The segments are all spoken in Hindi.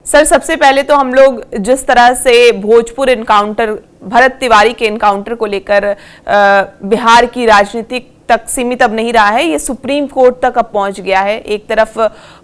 सर, सबसे पहले तो हम लोग जिस तरह से भोजपुर इनकाउंटर, भरत तिवारी के इनकाउंटर को लेकर बिहार की राजनीतिक तक सीमित अब नहीं रहा है, ये सुप्रीम कोर्ट तक अब पहुंच गया है। एक तरफ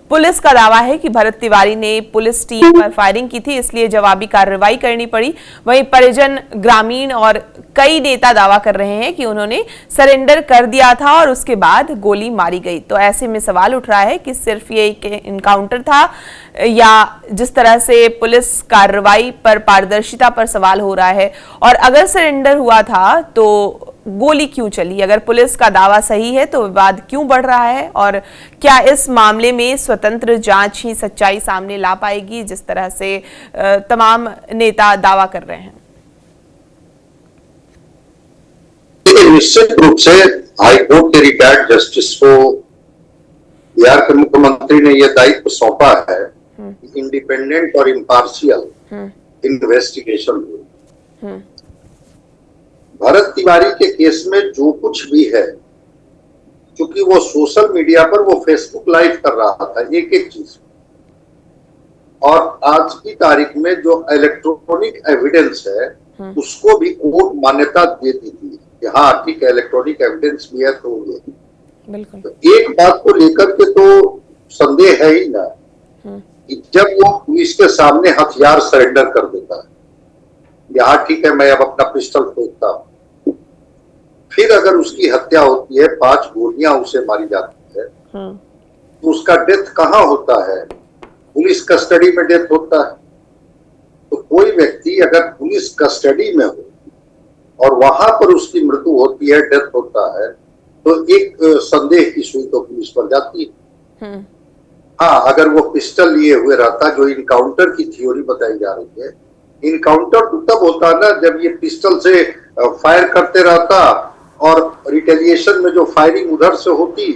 पुलिस का दावा है कि भरत तिवारी ने पुलिस टीम पर फायरिंग की थी, इसलिए जवाबी कार्रवाई करनी पड़ी। वहीं परिजन, ग्रामीण और कई नेता दावा कर रहे हैं कि उन्होंने सरेंडर कर दिया था और उसके बाद गोली मारी गई। तो ऐसे में सवाल उठ रहा है कि सिर्फ ये एक इनकाउंटर था या जिस तरह से पुलिस कार्रवाई पर पारदर्शिता पर सवाल हो रहा है, और अगर सरेंडर हुआ था तो गोली क्यों चली? अगर पुलिस का दावा सही है तो विवाद क्यों बढ़ रहा है, और क्या इस मामले में स्वतंत्र जांच ही सच्चाई सामने ला पाएगी, जिस तरह से तमाम नेता दावा कर रहे हैं? निश्चित रूप से हाई कोर्ट के रिटायर्ड जस्टिस को बिहार के मुख्यमंत्री ने यह दायित्व सौंपा है कि इंडिपेंडेंट और इम्पार्शियल इन्वेस्टिगेशन हो। भरत तिवारी के केस में जो कुछ भी है, क्योंकि वो सोशल मीडिया पर वो फेसबुक लाइव कर रहा था एक एक चीज, और आज की तारीख में जो इलेक्ट्रॉनिक एविडेंस है उसको भी कोर्ट मान्यता दे दी थी कि हाँ ठीक है, इलेक्ट्रॉनिक एविडेंस भी है। तो ये बिल्कुल तो एक बात को लेकर के तो संदेह है ही ना कि जब वो पुलिस के सामने हथियार सरेंडर कर देता है, यहाँ ठीक है मैं अब अपना पिस्टल फेंकता हूं, फिर अगर उसकी हत्या होती है, 5 गोलियां उसे मारी जाती है, तो उसका डेथ कहाँ होता है? पुलिस कस्टडी में डेथ होता है। तो कोई व्यक्ति अगर पुलिस कस्टडी में हो और वहां पर उसकी मृत्यु होती है, डेथ होता है, तो एक संदेह की सुई तो पुलिस पर जाती है। हाँ, अगर वो पिस्टल लिए हुए रहता, जो इनकाउंटर की थ्योरी बताई जा रही है, इनकाउंटर तो तब होता ना जब ये पिस्टल से फायर करते रहता और रिटेलिएशन में जो फायरिंग उधर से होती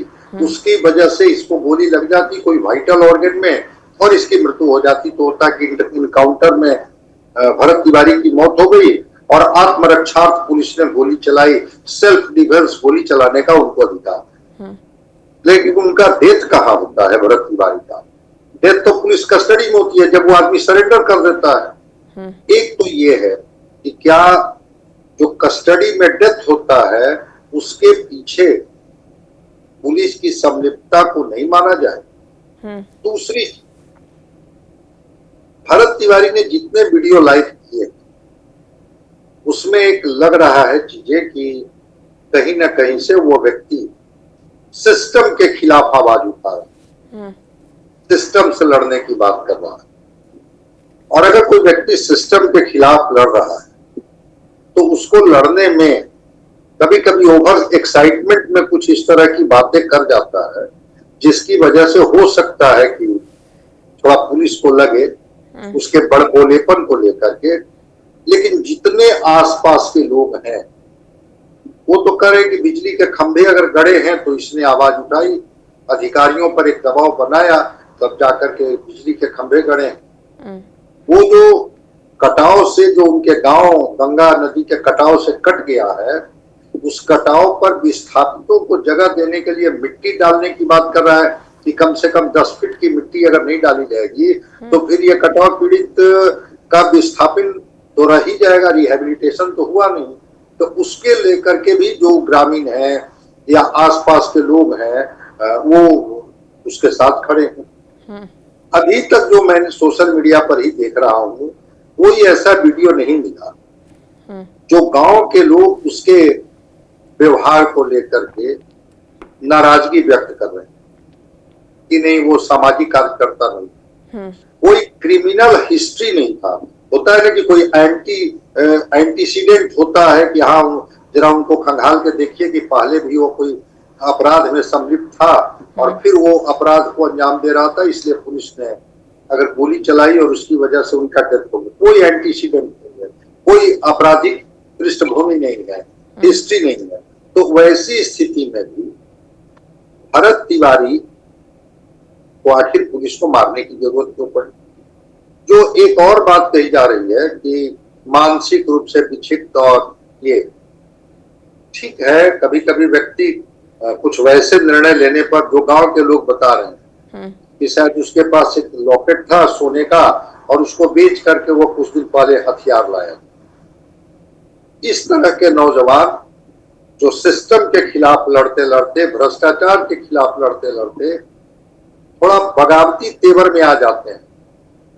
उसकी वजह से इसको गोली लग जाती कोई वाइटल ऑर्गन में और इसकी मृत्यु हो जाती। तो होता कि इनकाउंटर में भरत तिवारी की मौत हो गई और आत्मरक्षार्थ पुलिस ने गोली चलाई, सेल्फ डिफेंस गोली चलाने का उनको अधिकार। लेकिन उनका डेथ कहाँ होता है? भरत तिवारी का डेथ तो पुलिस कस्टडी में होती है जब वो आदमी सरेंडर कर देता है। एक तो ये है कि क्या जो कस्टडी में डेथ होता है उसके पीछे पुलिस की संलिप्तता को नहीं माना जाए। दूसरी, भरत तिवारी ने जितने वीडियो लाइव किए उसमें एक लग रहा है चीजें कि कहीं ना कहीं से वो व्यक्ति सिस्टम के खिलाफ आवाज उठा रहा है, सिस्टम से लड़ने की बात कर रहा है। और अगर कोई व्यक्ति सिस्टम के खिलाफ लड़ रहा है तो उसको लड़ने में कभी कभी ओवर एक्साइटमेंट में कुछ इस तरह की बातें कर जाता है जिसकी वजह से हो सकता है कि थोड़ा पुलिस को लगे उसके बड़बोलेपन को लेकर के। लेकिन जितने आसपास के लोग हैं वो तो करें कि बिजली के खंभे अगर गड़े हैं तो इसने आवाज उठाई, अधिकारियों पर एक दबाव बनाया, तब जाकर के बिजली के खंभे गड़े। वो जो कटाव से जो उनके गांव गंगा नदी के कटाव से कट गया है, उस कटाव पर विस्थापितों को जगह देने के लिए मिट्टी डालने की बात कर रहा है कि कम से कम 10 फीट की मिट्टी अगर नहीं डाली जाएगी तो फिर ये कटाव पीड़ित का विस्थापन तो रह ही जाएगा, रिहेबिलिटेशन तो हुआ नहीं। तो उसके लेकर के भी जो ग्रामीण है या आसपास के लोग हैं वो उसके साथ खड़े हैं। अभी तक जो मैंने सोशल मीडिया पर ही देख रहा हूँ कोई ऐसा वीडियो नहीं मिला जो गांव के लोग उसके व्यवहार को लेकर के नाराजगी व्यक्त कर रहे हैं कि नहीं वो सामाजिक कार्यकर्ता नहीं, कोई क्रिमिनल हिस्ट्री नहीं था। होता है ना कि कोई एंटीसीडेंट होता है कि हाँ जरा उनको खंगाल के देखिए कि पहले भी वो कोई अपराध में सम्मिलित था और फिर वो अपराध को अंजाम दे रहा था, इसलिए पुलिस ने अगर गोली चलाई और उसकी वजह से उनका डेथ हो गई। कोई एंटीसीडेंट नहीं है, कोई आपराधिक पृष्ठभूमि नहीं है, हिस्ट्री नहीं है। तो वैसी स्थिति में भी भरत तिवारी को आखिर पुलिस को मारने की जरूरत क्यों पड़ी? जो एक और बात कही जा रही है कि मानसिक रूप से विक्षिप्त, और ये ठीक है, कभी कभी व्यक्ति कुछ वैसे निर्णय लेने पर जो गांव के लोग बता रहे हैं कि शायद उसके पास एक लॉकेट था सोने का और उसको बेच करके वो कुछ दिन पहले हथियार लाया। इस तरह के नौजवान जो सिस्टम के खिलाफ लड़ते लड़ते, भ्रष्टाचार के खिलाफ लड़ते लड़ते थोड़ा बगावती तेवर में आ जाते हैं,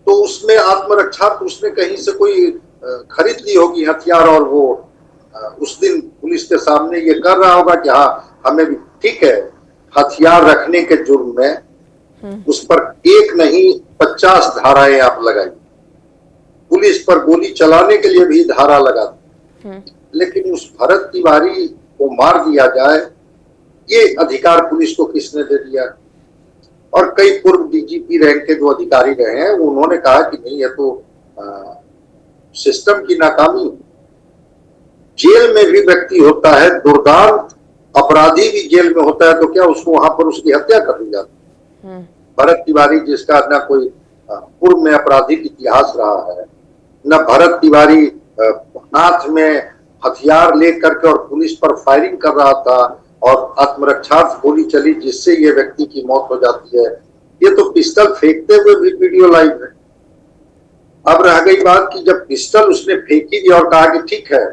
तो उसमें आत्मरक्षा तो उसने कहीं से कोई खरीद ली होगी हथियार, और वो उस दिन पुलिस के सामने ये कर रहा होगा कि हाँ हमें भी ठीक है। हथियार रखने के जुर्म में उस पर एक नहीं 50 धाराएं आप लगाई, पुलिस पर गोली चलाने के लिए भी धारा लगा दी, लेकिन उस भरत तिवारी को मार दिया जाए, ये अधिकार पुलिस को किसने दे दिया? और कई पूर्व डीजीपी रैंक के जो अधिकारी रहे हैं उन्होंने कहा कि नहीं, ये तो सिस्टम की नाकामी। जेल में भी व्यक्ति होता है, दुर्दांत अपराधी भी जेल में होता है, तो क्या उसको वहां पर उसकी हत्या कर दी जाती? भरत तिवारी जिसका न कोई पूर्व में आपराधिक इतिहास रहा है, न भरत तिवारी हाथ में हथियार लेकर के और पुलिस पर फायरिंग कर रहा था और आत्मरक्षा गोली चली जिससे ये व्यक्ति की मौत हो जाती है। ये तो पिस्टल फेंकते हुए भी वीडियो लाइव है। अब रह गई बात कि जब पिस्टल उसने फेंकी दी और कहा कि ठीक है,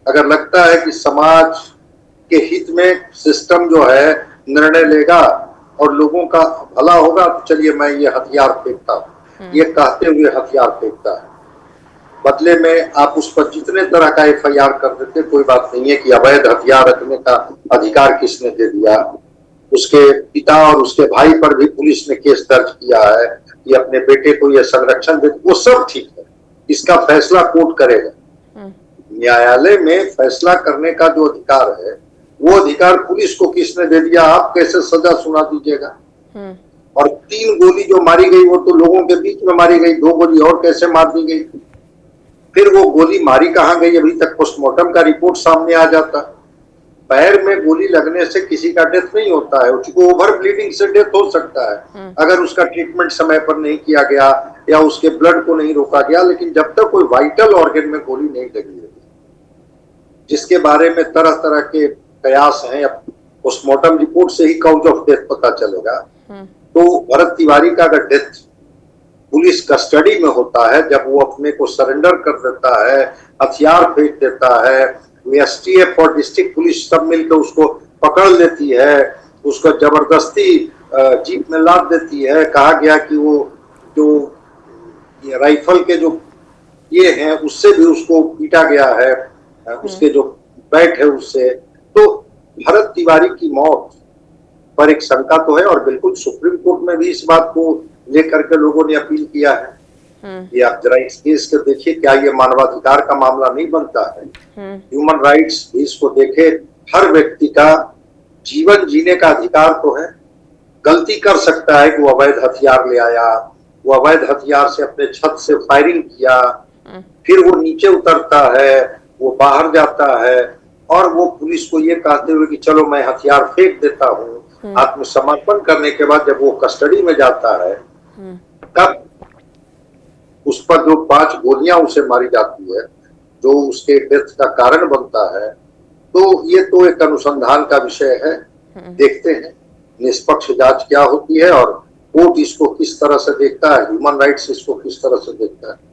अगर लगता है कि समाज के हित में सिस्टम जो है निर्णय लेगा और लोगों का भला होगा, तो चलिए मैं ये हथियार फेंकता हूं, ये कहते हुए हथियार फेंकता है। बदले में आप उस पर जितने तरह का FIR कर देते, कोई बात नहीं है कि अवैध हथियार रखने का अधिकार किसने दे दिया। उसके पिता और उसके भाई पर भी पुलिस ने केस दर्ज किया है कि अपने बेटे को यह संरक्षण दे, वो सब ठीक है, इसका फैसला कोर्ट करेगा। न्यायालय में फैसला करने का जो अधिकार है वो अधिकार पुलिस को किसने दे दिया? आप कैसे सजा सुना दीजिएगा? और 3 गोली जो मारी गई वो तो लोगों के बीच में मारी गई, 2 गोली और कैसे मार दी गई? फिर वो गोली मारी कहां गई? अभी तक पोस्टमार्टम का रिपोर्ट सामने आ जाता। पैर में गोली लगने से किसी का डेथ नहीं होता है, उसको ओवर ब्लीडिंग से डेथ हो सकता है अगर उसका ट्रीटमेंट समय पर नहीं किया गया या उसके ब्लड को नहीं रोका गया। लेकिन जब तक कोई वाइटल ऑर्गन में गोली नहीं लगी है, जिसके बारे में तरह तरह के कयास हैं, पोस्टमार्टम रिपोर्ट से ही काउज ऑफ डेथ पता चलेगा। तो भरत तिवारी का अगर डेथ पुलिस कस्टडी में होता है, जब वो अपने को सरेंडर कर देता है, हथियार फेंक देता है, STF और डिस्ट्रिक्ट पुलिस सब मिलकर उसको पकड़ लेती है, उसको जबरदस्ती जीप में लाद देती है। कहा गया कि वो जो ये राइफल के जो ये हैं उससे भी उसको पीटा गया है, उसके जो बैट है उससे। तो भरत तिवारी की मौत पर एक शंका तो है, और बिल्कुल सुप्रीम कोर्ट में भी इस बात को लेकर के लोगों ने अपील किया है कि आप जरा इस केस को देखिए, क्या ये मानवाधिकार का मामला नहीं बनता है? ह्यूमन राइट्स भी इसको देखे। हर व्यक्ति का जीवन जीने का अधिकार तो है। गलती कर सकता है कि वो अवैध हथियार ले आया, वो अवैध हथियार से अपने छत से फायरिंग किया, फिर वो नीचे उतरता है, वो बाहर जाता है और वो पुलिस को ये कहते हुए कि चलो मैं हथियार फेंक देता हूँ, आत्मसमर्पण करने के बाद जब वो कस्टडी में जाता है तब उस पर जो 5 गोलियां उसे मारी जाती है, जो उसके डेथ का कारण बनता है। तो ये तो एक अनुसंधान का विषय है। देखते हैं निष्पक्ष जांच क्या होती है और कोर्ट इसको किस तरह से देखता है, ह्यूमन राइट्स इसको किस तरह से देखता है।